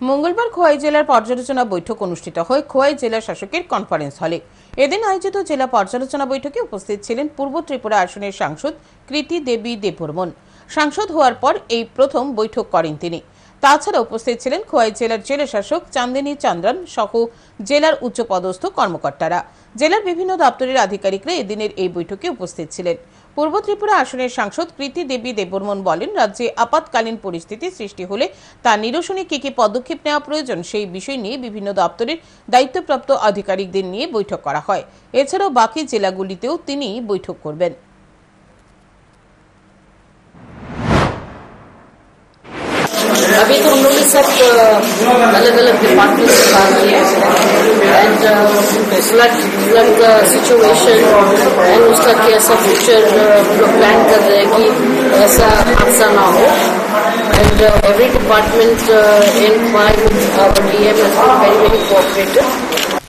মঙ্গলবার খোয়াই জেলার পর্যালোচনা বৈঠক অনুষ্ঠিত হয় খোয়াই জেলা শাসকের কনফারেন্স হলে। এদিন আয়োজিত জেলা পর্যালোচনা বৈঠকে উপস্থিত ছিলেন পূর্ব ত্রিপুরা আসনের সাংসদ কৃতি দেবী দেববর্মন। সাংসদ হওয়ার পর এই প্রথম বৈঠক করেন তিনি। তাছাড়া উপস্থিত ছিলেন খোয়াই জেলার জেলা শাসক চান্দিনী চন্দ্রন সহ জেলার উচ্চপদস্থ কর্মকর্তারা। জেলার বিভিন্ন দপ্তরের আধিকারিকরা এদিনের এই বৈঠকে উপস্থিত ছিলেন। পূর্ব ত্রিপুরা আসনের সাংসদ কৃতি দেবী দেববর্মন বলেন, রাজ্যে আপাতকালীন পরিস্থিতি সৃষ্টি হলে তা নিরসনে কি কি পদক্ষেপ নেওয়া প্রয়োজন সেই বিষয় নিয়ে বিভিন্ন দপ্তরের দায়িত্বপ্রাপ্ত আধিকারিকদের নিয়ে বৈঠক করা হয়। এছাড়াও বাকি জেলাগুলিতেও তিনি বৈঠক করবেন। अभी तो हम लोग ने सब अलग अलग डिपार्टमेंट से बात किया एंड फ्लड सिचुएशन एंड उसका कैसा फ्यूचर प्लान कर रहे हैं कि ऐसा हादसा ना हो एंड एवरी डिपार्टमेंट इन क्वाई with our DM has been very cooperative.